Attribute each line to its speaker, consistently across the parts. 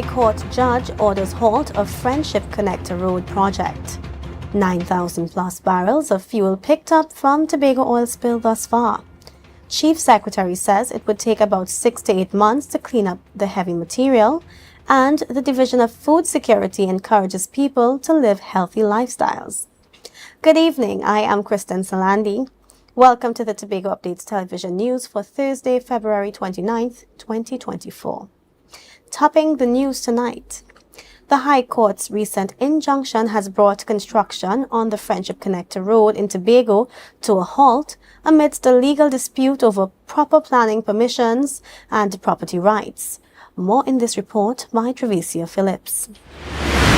Speaker 1: High Court judge orders halt of Friendship Connector Road project. 9,000 plus barrels of fuel picked up from Tobago oil spill thus far. Chief Secretary says it would take about 6 to 8 months to clean up the heavy material, and the Division of Food Security encourages people to live healthy lifestyles. Good evening, I am Kristen Salandi. Welcome to the Tobago Updates Television News for Thursday, February 29th, 2024. Topping the news tonight. The High Court's recent injunction has brought construction on the Friendship Connector Road in Tobago to a halt amidst a legal dispute over proper planning permissions and property rights. More in this report by Travicia Phillips.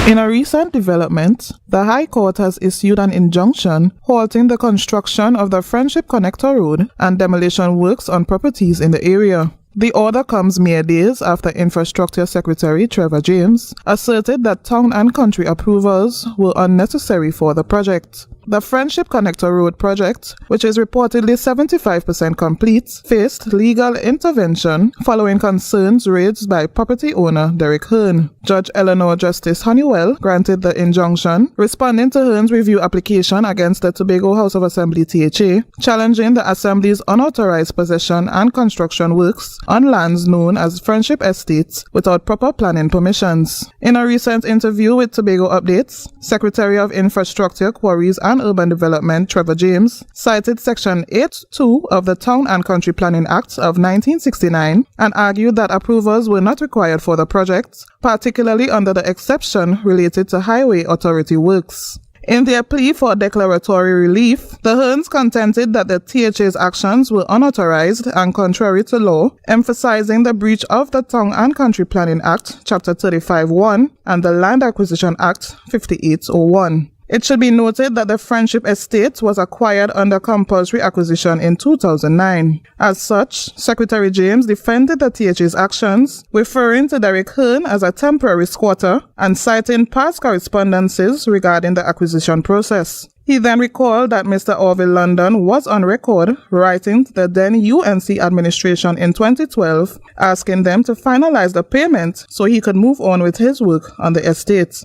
Speaker 2: In a recent development, the High Court has issued an injunction halting the construction of the Friendship Connector Road and demolition works on properties in the area. The order comes mere days after Infrastructure Secretary Trevor James asserted that town and country approvals were unnecessary for the project. The Friendship Connector Road project, which is reportedly 75% complete, faced legal intervention following concerns raised by property owner Derek Hearn. Judge Eleanor Justice Honeywell granted the injunction, responding to Hearn's review application against the Tobago House of Assembly THA, challenging the Assembly's unauthorized possession and construction works on lands known as Friendship Estates without proper planning permissions. In a recent interview with Tobago Updates, Secretary of Infrastructure, Quarries and Urban Development Trevor James cited Section 8.2 of the Town and Country Planning Act of 1969 and argued that approvals were not required for the project, particularly under the exception related to highway authority works. In their plea for declaratory relief, the Hearns contended that the THA's actions were unauthorized and contrary to law, emphasizing the breach of the Town and Country Planning Act, Chapter 35(1), and the Land Acquisition Act, 5801. It should be noted that the Friendship Estate was acquired under compulsory acquisition in 2009. As such, Secretary James defended the THA's actions, referring to Derek Hearn as a temporary squatter and citing past correspondences regarding the acquisition process. He then recalled that Mr. Orville London was on record writing to the then UNC administration in 2012, asking them to finalize the payment so he could move on with his work on the estate.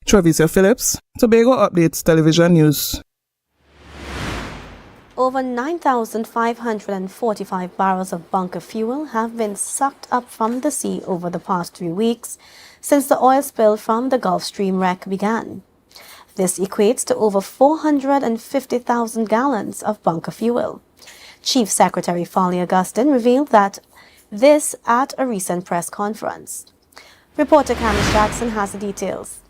Speaker 2: Travicia Phillips, Tobago Updates Television News.
Speaker 1: Over 9,545 barrels of bunker fuel have been sucked up from the sea over the past 3 weeks since the oil spill from the Gulf Stream wreck began. This equates to over 450,000 gallons of bunker fuel. Chief Secretary Foley Augustin revealed that this at a recent press conference. Reporter Candice Jackson has the details.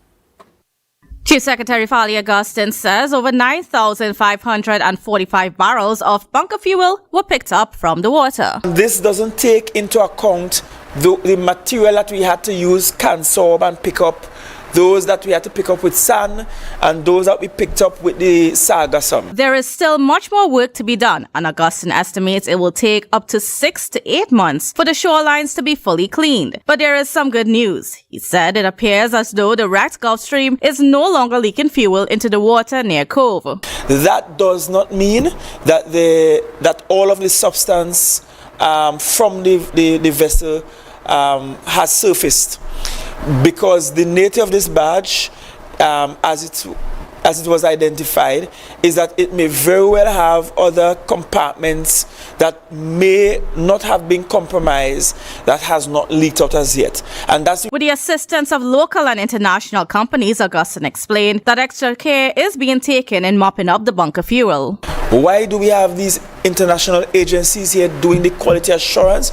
Speaker 3: Chief Secretary Foley Augustin says over 9,545 barrels of bunker fuel were picked up from the water.
Speaker 4: This doesn't take into account the material that we had to use, can sorb and pick up, those that we had to pick up with sand, and those that we picked up with the sargassum.
Speaker 3: There is still much more work to be done, and Augustin estimates it will take up to 6 to 8 months for the shorelines to be fully cleaned. But there is some good news. He said it appears as though the wrecked Gulf Stream is no longer leaking fuel into the water near Cove.
Speaker 4: That does not mean that all of the substance from the vessel has surfaced, because the nature of this barge, as it was identified, is that it may very well have other compartments that may not have been compromised, that has not leaked out as yet. And that's
Speaker 3: with the assistance of local and international companies, Augustin explained that extra care is being taken in mopping up the bunker fuel.
Speaker 4: Why do we have these international agencies here doing the quality assurance?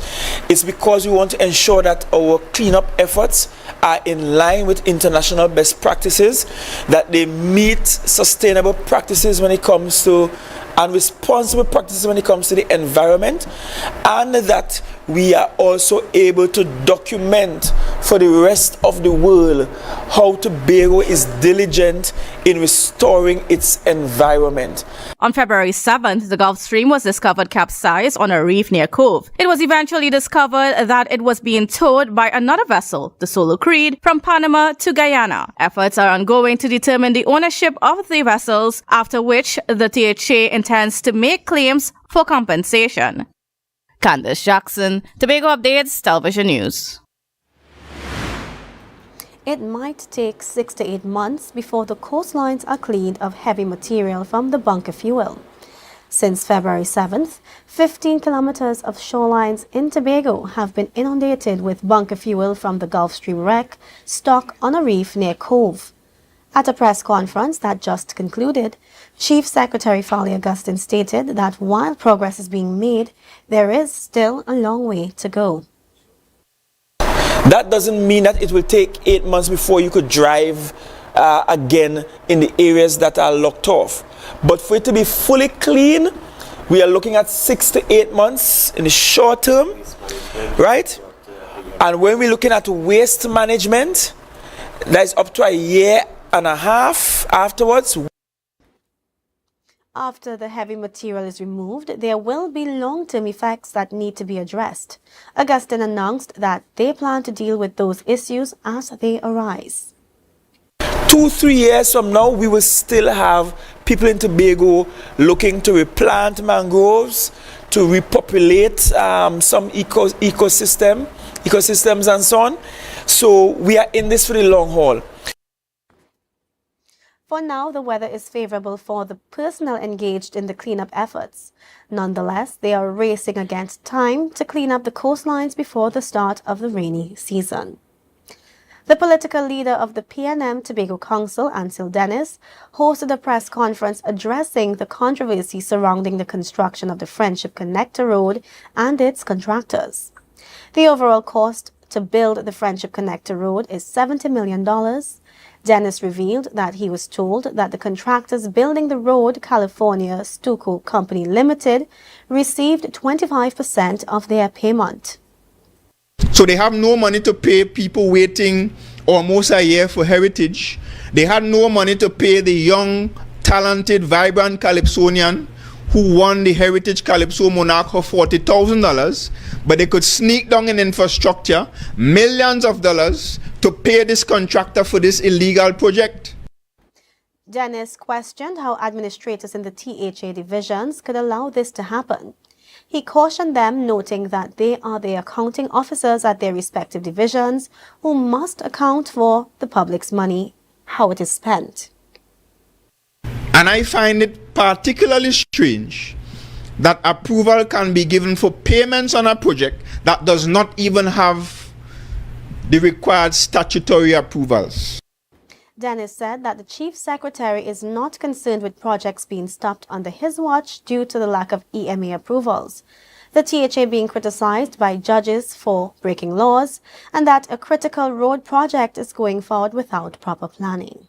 Speaker 4: It's because we want to ensure that our cleanup efforts are in line with international best practices, that they meet sustainable practices when it comes to, and responsible practices when it comes to the environment, and that we are also able to document for the rest of the world how Tobago is diligent in restoring its environment.
Speaker 3: On February 7th, the Gulf Stream was discovered capsized on a reef near Cove. It was eventually discovered that it was being towed by another vessel, the Solo Creed, from Panama to Guyana. Efforts are ongoing to determine the ownership of the vessels, after which the THA intends to make claims for compensation. Candice Jackson, Tobago Updates Television News.
Speaker 1: it might take 6 to 8 months before the coastlines are cleaned of heavy material from the bunker fuel. Since February 7th, 15 kilometers of shorelines in Tobago have been inundated with bunker fuel from the Gulf Stream wreck stuck on a reef near Cove. At a press conference that just concluded, Chief Secretary Fali Augustine stated that while progress is being made, there is still a long way to go.
Speaker 4: That doesn't mean that it will take 8 months before you could drive again in the areas that are locked off. But for it to be fully clean, we are looking at 6 to 8 months in the short term, right? And when we're looking at waste management, that is up to a year and a half afterwards.
Speaker 1: After the heavy material is removed, there will be long-term effects that need to be addressed. Augustine announced that they plan to deal with those issues as they arise.
Speaker 4: 2-3 years from now, we will still have people in Tobago looking to replant mangroves, to repopulate some ecosystems and so on. So we are in this for the long haul.
Speaker 1: For now, the weather is favorable for the personnel engaged in the cleanup efforts. Nonetheless, they are racing against time to clean up the coastlines before the start of the rainy season. The political leader of the PNM Tobago Council, Ansel Dennis, hosted a press conference addressing the controversy surrounding the construction of the Friendship Connector Road and its contractors. The overall cost to build the Friendship Connector Road is $70 million. Dennis revealed that he was told that the contractors building the road, California Stucco Company Limited, received 25% of their payment.
Speaker 5: So they have no money to pay people waiting almost a year for heritage. They had no money to pay the young, talented, vibrant Calypsonian who won the Heritage Calypso Monarch for $40,000, but they could sneak down in infrastructure, millions of dollars, to pay this contractor for this illegal project.
Speaker 1: Dennis questioned how administrators in the THA divisions could allow this to happen. He cautioned them, noting that they are the accounting officers at their respective divisions who must account for the public's money, how it is spent.
Speaker 5: And I find it particularly strange that approval can be given for payments on a project that does not even have the required statutory approvals.
Speaker 1: Dennis said that the Chief Secretary is not concerned with projects being stopped under his watch due to the lack of EMA approvals, the THA being criticized by judges for breaking laws, and that a critical road project is going forward without proper planning.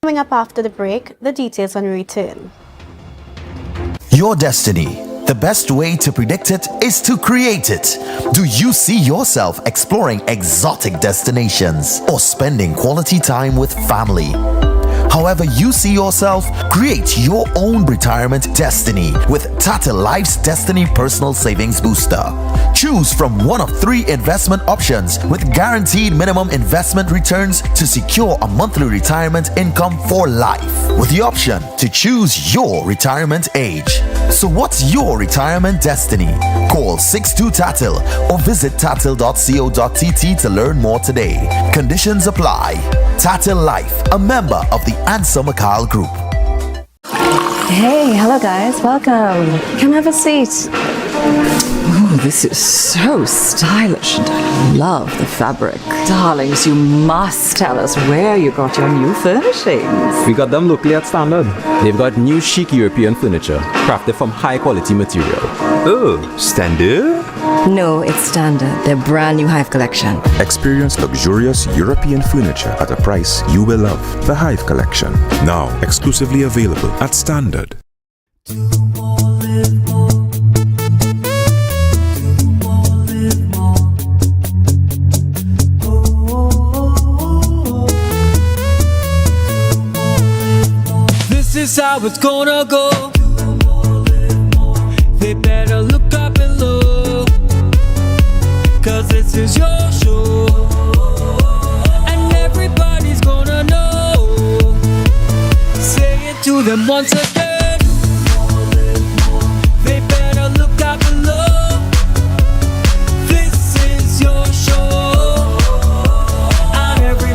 Speaker 1: Coming up after the break, the details when we return.
Speaker 6: Your destiny. The best way to predict it is to create it. Do you see yourself exploring exotic destinations or spending quality time with family? However you see yourself, create your own retirement destiny with Tata Life's Destiny Personal Savings Booster. Choose from one of 3 investment options with guaranteed minimum investment returns to secure a monthly retirement income for life, with the option to choose your retirement age. So what's your retirement destiny? Call 62TATIL or visit tatil.co.tt to learn more today. Conditions apply. Tatil Life, a member of the Ansa Makal Group.
Speaker 7: Hey, hello guys, welcome. Come have a seat. Oh, this is so stylish and I love the fabric. Darlings, you must tell us where you got your new furnishings.
Speaker 8: We got them locally at Standard. They've got new chic European furniture, crafted from high quality material.
Speaker 9: Oh, Standard?
Speaker 7: No, it's Standard, their brand new Hive collection.
Speaker 9: Experience luxurious European furniture at a price you will love. The Hive Collection, now exclusively available at Standard.
Speaker 10: This is how it's gonna go. They better look up and look, 'cause this is your show, and everybody's gonna know. Say it to them once again. They better look up and look. This is your show, and everybody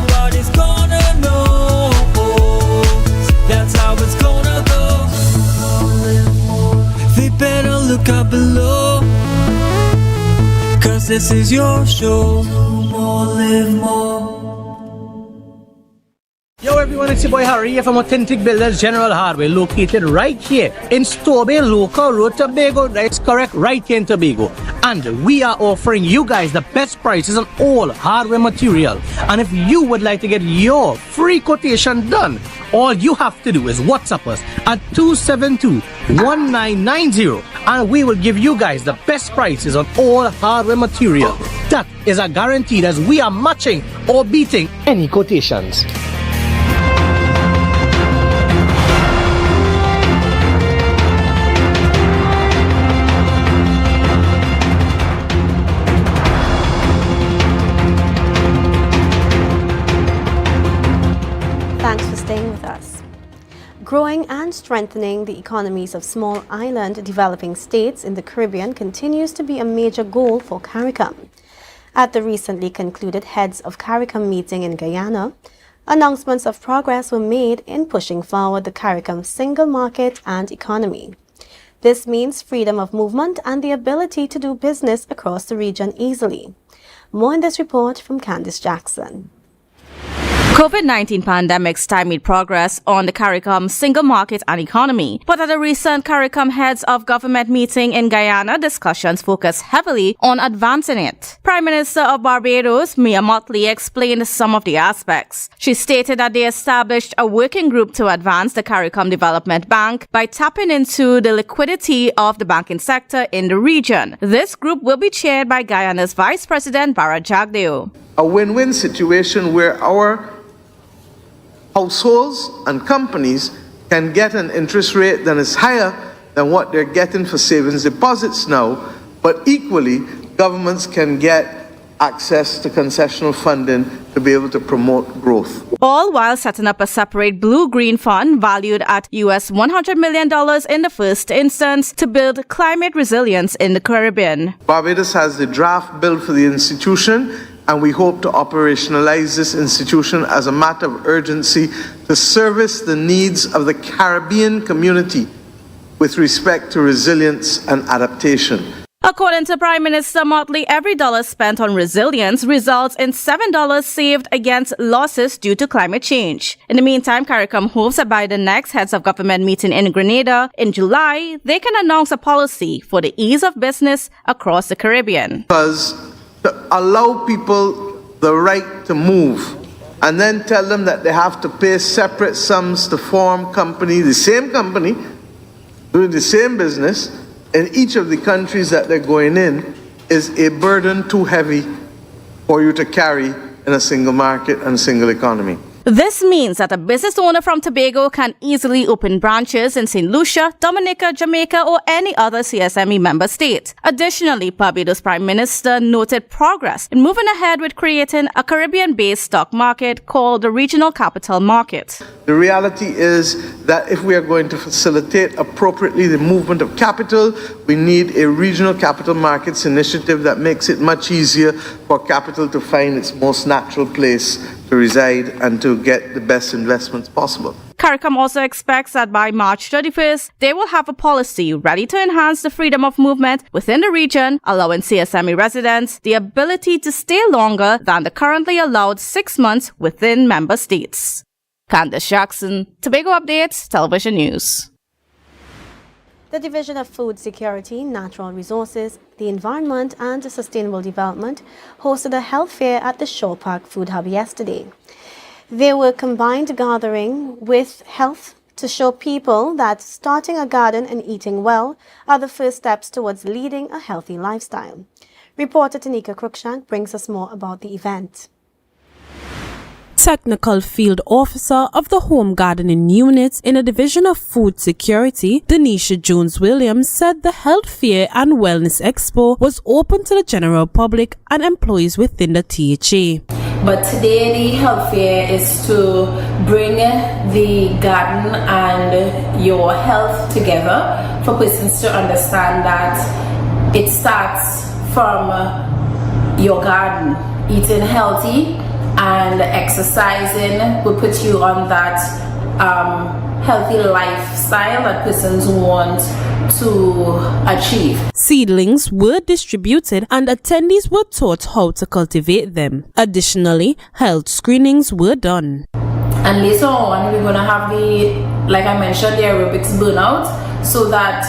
Speaker 10: below. Cause this is your show. Do more, live more.
Speaker 11: Yo everyone, it's your boy Harry here from Authentic Builders General Hardware, located right here in Tobago, local road, Tobago. That's correct, right here in Tobago. And we are offering you guys the best prices on all hardware material. And if you would like to get your free quotation done, all you have to do is WhatsApp us at 272-1990 and we will give you guys the best prices on all hardware material. That is a guarantee as we are matching or beating any quotations.
Speaker 1: Thanks for staying with us. Growing and strengthening the economies of small island developing states in the Caribbean continues to be a major goal for CARICOM. At the recently concluded Heads of CARICOM meeting in Guyana, announcements of progress were made in pushing forward the CARICOM single market and economy. This means freedom of movement and the ability to do business across the region easily. More in this report from Candice Jackson.
Speaker 3: COVID-19 pandemic stymied progress on the CARICOM single market and economy. But at a recent CARICOM heads of government meeting in Guyana, discussions focused heavily on advancing it. Prime Minister of Barbados, Mia Mottley, explained some of the aspects. She stated that they established a working group to advance the CARICOM Development Bank by tapping into the liquidity of the banking sector in the region. This group will be chaired by Guyana's Vice President Barra Jagdeo.
Speaker 12: A win-win situation where our households and companies can get an interest rate that is higher than what they're getting for savings deposits now, but equally, governments can get access to concessional funding to be able to promote growth.
Speaker 3: All while setting up a separate blue-green fund valued at US $100 million in the first instance to build climate resilience in the Caribbean.
Speaker 12: Barbados has the draft bill for the institution, and we hope to operationalize this institution as a matter of urgency to service the needs of the Caribbean community with respect to resilience and adaptation.
Speaker 3: According to Prime Minister Mottley, every dollar spent on resilience results in $7 saved against losses due to climate change. In the meantime, CARICOM hopes that by the next Heads of Government meeting in Grenada in July, they can announce a policy for the ease of business across the Caribbean.
Speaker 12: Because to allow people the right to move and then tell them that they have to pay separate sums to form company, the same company, doing the same business in each of the countries that they're going in, is a burden too heavy for you to carry in a single market and a single economy.
Speaker 3: This means that a business owner from Tobago can easily open branches in St. Lucia, Dominica, Jamaica, or any other CSME member state. Additionally, Barbados Prime Minister noted progress in moving ahead with creating a Caribbean-based stock market called the Regional Capital Market.
Speaker 12: The reality is that if we are going to facilitate appropriately the movement of capital, we need a regional capital markets initiative that makes it much easier for capital to find its most natural place to reside and to get the best investments possible.
Speaker 3: CARICOM also expects that by March 31st, they will have a policy ready to enhance the freedom of movement within the region, allowing CSME residents the ability to stay longer than the currently allowed 6 months within member states. Candice Jackson, Tobago Updates, Television News.
Speaker 1: The Division of Food Security, Natural Resources, the Environment and Sustainable Development hosted a health fair at the Shore Park Food Hub yesterday. There were combined gathering with health to show people that starting a garden and eating well are the first steps towards leading a healthy lifestyle. Reporter Tanika Cruikshank brings us more about the event.
Speaker 13: Technical Field Officer of the Home Gardening Unit in the Division of Food Security, Denisha Jones-Williams, said the Health Fair and Wellness Expo was open to the general public and employees within the THA.
Speaker 14: But today the health fair is to bring the garden and your health together for persons to understand that it starts from your garden. Eating healthy and exercising will put you on that healthy lifestyle that persons want to achieve.
Speaker 13: Seedlings were distributed and attendees were taught how to cultivate them. Additionally, health screenings were done.
Speaker 14: And later on, we're going to have like I mentioned, the aerobics burnout. So that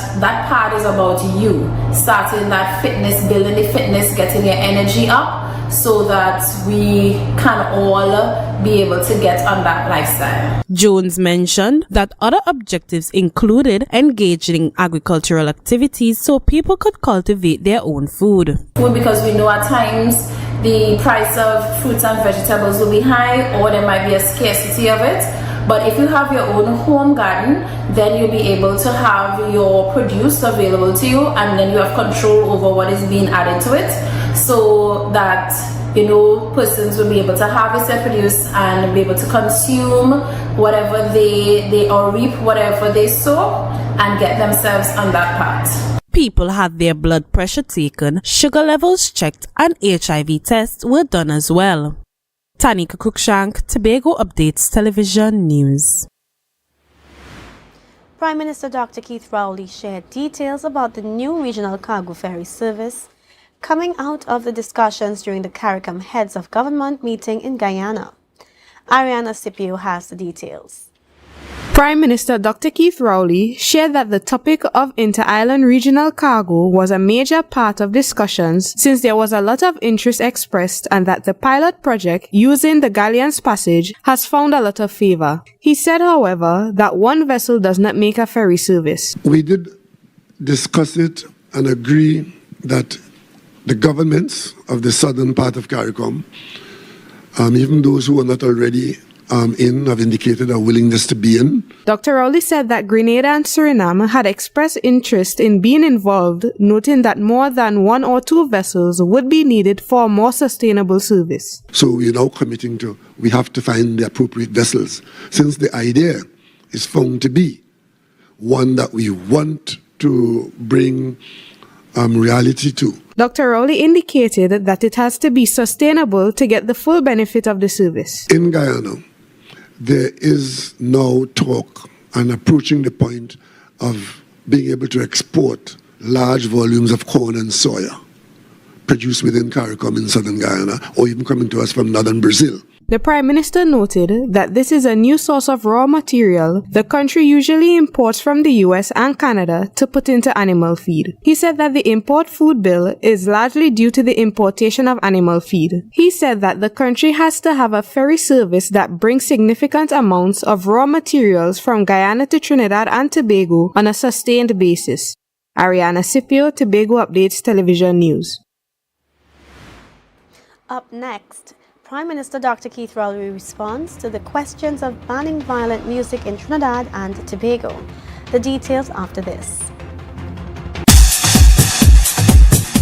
Speaker 14: part is about you starting that fitness, building the fitness, getting your energy up, so that we can all be able to get on that lifestyle.
Speaker 13: Jones mentioned that other objectives included engaging in agricultural activities so people could cultivate their own food.
Speaker 14: Because we know at times the price of fruits and vegetables will be high, or there might be a scarcity of it. But if you have your own home garden, then you'll be able to have your produce available to you, and then you have control over what is being added to it, so that persons will be able to harvest their produce and be able to consume whatever they or reap whatever they sow and get themselves on that path.
Speaker 13: People had their blood pressure taken, sugar levels checked, and HIV tests were done as well. Tanika Cruikshank, Tobago Updates Television News.
Speaker 1: Prime Minister Dr. Keith Rowley shared details about the new regional cargo ferry service coming out of the discussions during the CARICOM Heads of Government meeting in Guyana. Ariana Scipio has the details.
Speaker 15: Prime Minister Dr. Keith Rowley shared that the topic of inter-island regional cargo was a major part of discussions since there was a lot of interest expressed, and that the pilot project using the Galleon's Passage has found a lot of favor. He said, however, that one vessel does not make a ferry service.
Speaker 16: We did discuss it and agree that the governments of the southern part of CARICOM, even those who are not already have indicated a willingness to be in.
Speaker 15: Dr. Rowley said that Grenada and Suriname had expressed interest in being involved, noting that more than one or two vessels would be needed for a more sustainable service.
Speaker 16: So we're now committing we have to find the appropriate vessels, since the idea is found to be one that we want to bring reality to.
Speaker 15: Dr. Rowley indicated that it has to be sustainable to get the full benefit of the service.
Speaker 16: In Guyana, there is now talk and approaching the point of being able to export large volumes of corn and soya produced within CARICOM in southern Guyana, or even coming to us from northern Brazil.
Speaker 15: The Prime Minister noted that this is a new source of raw material the country usually imports from the US and Canada to put into animal feed. He said that the import food bill is largely due to the importation of animal feed. He said that the country has to have a ferry service that brings significant amounts of raw materials from Guyana to Trinidad and Tobago on a sustained basis. Ariana Scipio, Tobago Updates Television News.
Speaker 1: Up next, Prime Minister Dr. Keith Rowley responds to the questions of banning violent music in Trinidad and Tobago. The details after this.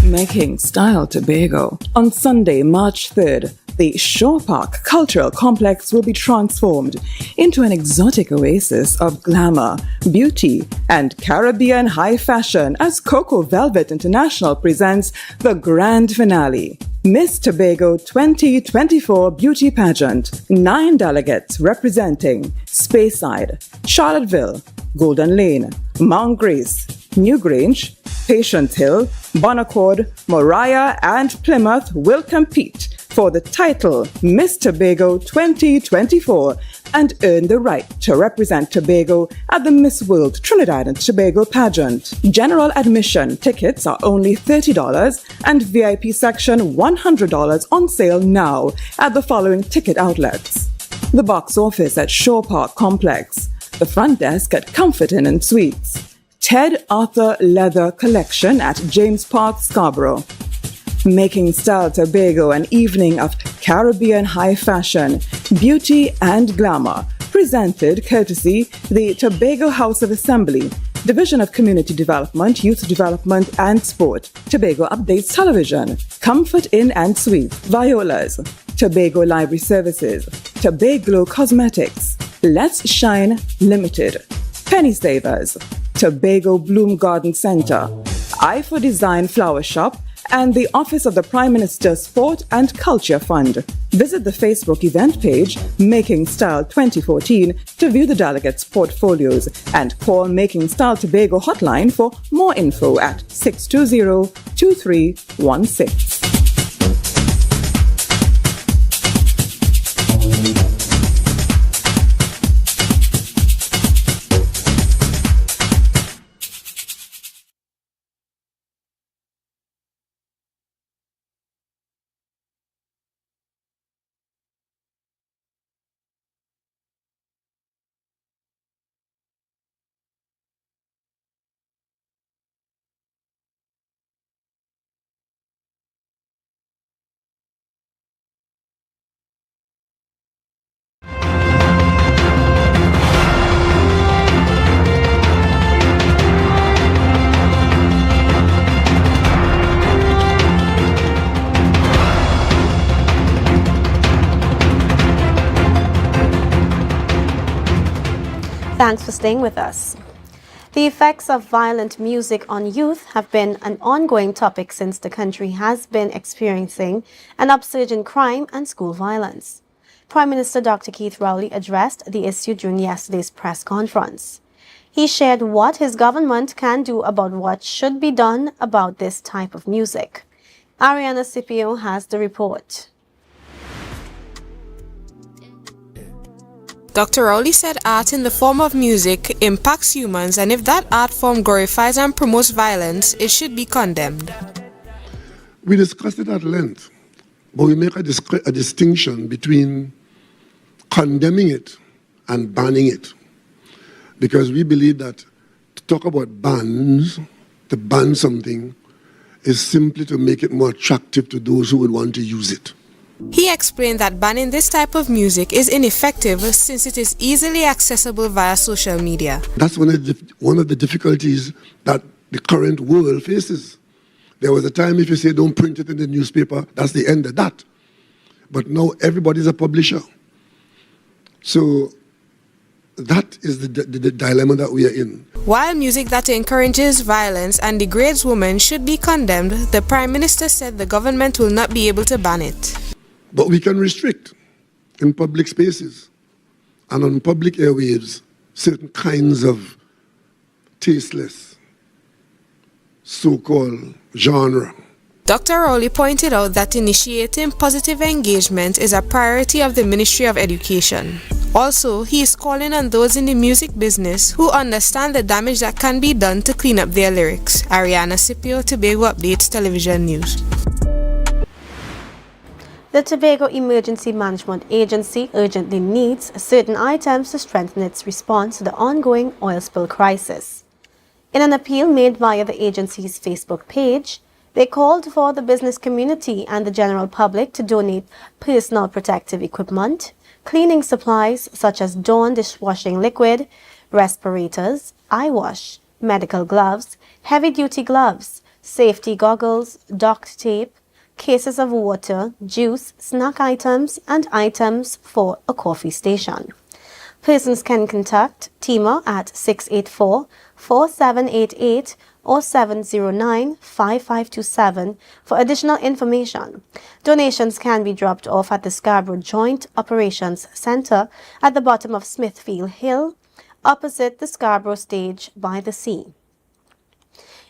Speaker 17: Making Style Tobago. On Sunday, March 3rd, the Shore Park Cultural Complex will be transformed into an exotic oasis of glamour, beauty, and Caribbean high fashion as Coco Velvet International presents the grand finale. Miss Tobago 2024 Beauty Pageant. 9 delegates representing Speyside, Charlottesville, Golden Lane, Mount Grace, Newgrange, Patience Hill, Bonaccord, Moriah, and Plymouth will compete for the title Miss Tobago 2024 and earn the right to represent Tobago at the Miss World Trinidad and Tobago pageant. General admission tickets are only $30 and VIP section $100 on sale now at the following ticket outlets: the box office at Shore Park Complex, the front desk at Comfort Inn and Suites, Ted Arthur Leather Collection at James Park, Scarborough. Making Style Tobago an evening of Caribbean high fashion, beauty, and glamour, presented courtesy the Tobago House of Assembly, Division of Community Development, Youth Development, and Sport, Tobago Updates Television, Comfort Inn and Suites, Viola's, Tobago Library Services, Tobago Cosmetics, Let's Shine Limited, Penny Savers, Tobago Bloom Garden Center, I for Design Flower Shop, and the Office of the Prime Minister's Sport and Culture Fund. Visit the Facebook event page, Making Style 2014, to view the delegates' portfolios and call Making Style Tobago hotline for more info at 620-2316.
Speaker 1: Thanks for staying with us. The effects of violent music on youth have been an ongoing topic since the country has been experiencing an upsurge in crime and school violence. Prime Minister Dr. Keith Rowley addressed the issue during yesterday's press conference. He shared what his government can do about what should be done about this type of music. Ariana Scipio has the report.
Speaker 15: Dr. Rowley said art in the form of music impacts humans, and if that art form glorifies and promotes violence, it should be condemned.
Speaker 16: We discussed it at length, but we make a distinction between condemning it and banning it. Because we believe that to talk about bans, to ban something, is simply to make it more attractive to those who would want to use it.
Speaker 15: He explained that banning this type of music is ineffective since it is easily accessible via social media.
Speaker 16: That's one of the difficulties that the current world faces. There was a time if you say don't print it in the newspaper, that's the end of that. But now everybody's a publisher. So that is the dilemma that we are in.
Speaker 15: While music that encourages violence and degrades women should be condemned, the Prime Minister said the government will not be able to ban it.
Speaker 16: But we can restrict in public spaces and on public airwaves certain kinds of tasteless, so-called genre.
Speaker 15: Dr. Rowley pointed out that initiating positive engagement is a priority of the Ministry of Education. Also, he is calling on those in the music business who understand the damage that can be done to clean up their lyrics. Ariana Scipio, Tobago Updates Television News.
Speaker 1: The Tobago Emergency Management Agency urgently needs certain items to strengthen its response to the ongoing oil spill crisis. In an appeal made via the agency's Facebook page, they called for the business community and the general public to donate personal protective equipment, cleaning supplies such as Dawn dishwashing liquid, respirators, eye wash, medical gloves, heavy-duty gloves, safety goggles, duct tape, cases of water, juice, snack items, and items for a coffee station. Persons can contact TEMA at 684-4788 or 709-5527 for additional information. Donations can be dropped off at the Scarborough Joint Operations Center at the bottom of Smithfield Hill, opposite the Scarborough Stage by the sea.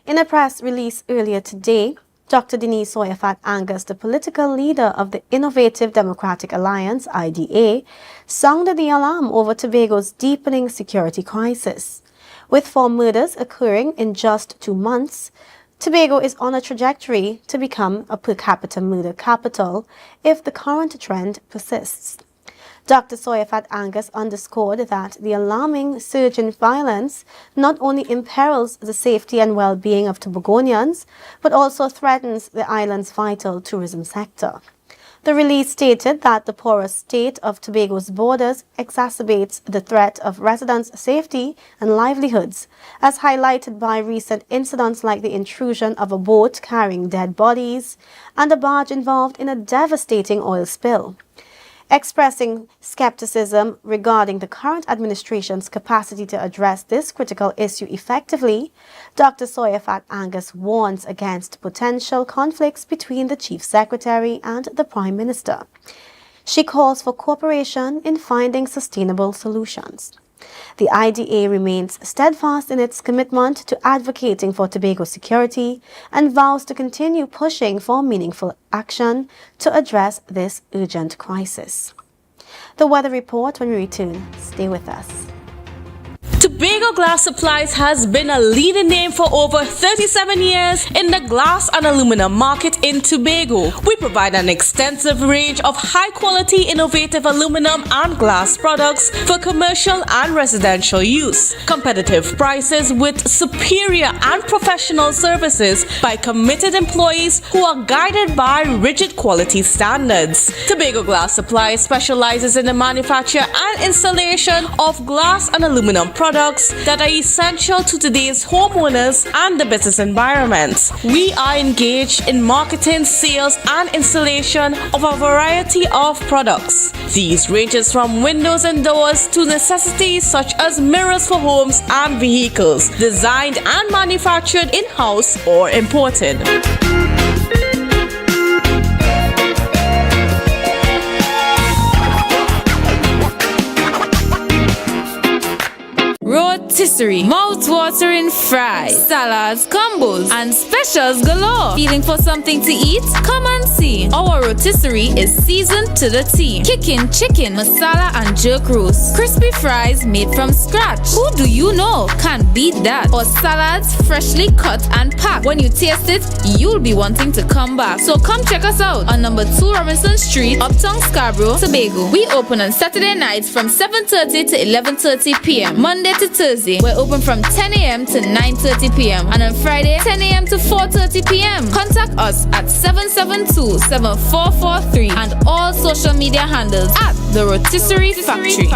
Speaker 1: In a press release earlier today, Dr. Denise Soyafat Angus, the political leader of the Innovative Democratic Alliance, IDA, sounded the alarm over Tobago's deepening security crisis. With 4 murders occurring in just 2 months, Tobago is on a trajectory to become a per capita murder capital if the current trend persists. Dr. Soyafat Angus underscored that the alarming surge in violence not only imperils the safety and well-being of Tobagonians, but also threatens the island's vital tourism sector. The release stated that the porous state of Tobago's borders exacerbates the threat of residents' safety and livelihoods, as highlighted by recent incidents like the intrusion of a boat carrying dead bodies and a barge involved in a devastating oil spill. Expressing skepticism regarding the current administration's capacity to address this critical issue effectively, Dr. Soyafat Angus warns against potential conflicts between the Chief Secretary and the Prime Minister. She calls for cooperation in finding sustainable solutions. The IDA remains steadfast in its commitment to advocating for Tobago security and vows to continue pushing for meaningful action to address this urgent crisis. The weather report when we return. Stay with us.
Speaker 18: Tobago Glass Supplies has been a leading name for over 37 years in the glass and aluminum market in Tobago. We provide an extensive range of high-quality, innovative aluminum and glass products for commercial and residential use. Competitive prices with superior and professional services by committed employees who are guided by rigid quality standards. Tobago Glass Supplies specializes in the manufacture and installation of glass and aluminum products that are essential to today's homeowners and the business environment. We are engaged in marketing, sales, and installation of a variety of products. These ranges from windows and doors to necessities such as mirrors for homes and vehicles, designed and manufactured in-house or imported.
Speaker 19: Rotisserie, mouth-watering fries, salads, combos, and specials galore. Feeling for something to eat? Come and see. Our rotisserie is seasoned to the T. Kicking chicken, masala, and jerk roast. Crispy fries made from scratch. Who do you know can beat that? Or salads freshly cut and packed. When you taste it, you'll be wanting to come back. So come check us out on number 2 Robinson Street, Uptown Scarborough, Tobago. We open on Saturday nights from 7:30 to 11:30 p.m. Monday to Thursday, we're open from 10 a.m. to 9:30 p.m. and on Friday, 10 a.m. to 4:30 p.m. Contact us at 772-7443 and all social media handles at The Rotisserie Factory.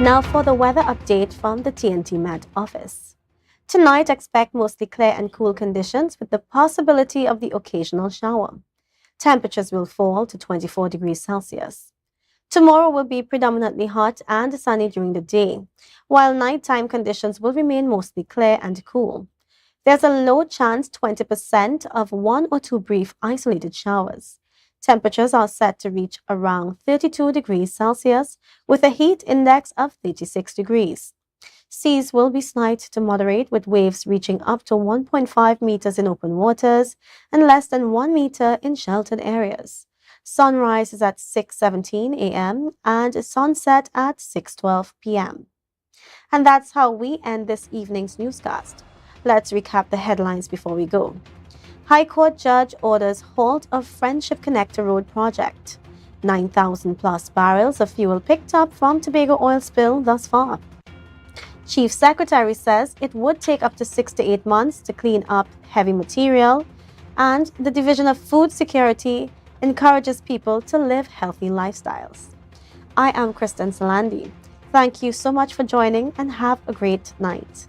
Speaker 1: Now for the weather update from the TNT Met office. Tonight, expect mostly clear and cool conditions with the possibility of the occasional shower. Temperatures will fall to 24 degrees Celsius. Tomorrow will be predominantly hot and sunny during the day, while nighttime conditions will remain mostly clear and cool. There's a low chance 20% of 1 or 2 brief isolated showers. Temperatures are set to reach around 32 degrees Celsius with a heat index of 36 degrees. Seas will be slight to moderate with waves reaching up to 1.5 meters in open waters and less than 1 meter in sheltered areas. Sunrise is at 6:17 a.m. and sunset at 6:12 p.m. And that's how we end this evening's newscast. Let's recap the headlines before we go. High Court judge orders halt of Friendship Connector Road project. 9,000 plus barrels of fuel picked up from Tobago oil spill thus far. Chief Secretary says it would take up to 6 to 8 months to clean up heavy material. And the Division of Food Security encourages people to live healthy lifestyles. I am Kristen Salandi. Thank you so much for joining and have a great night.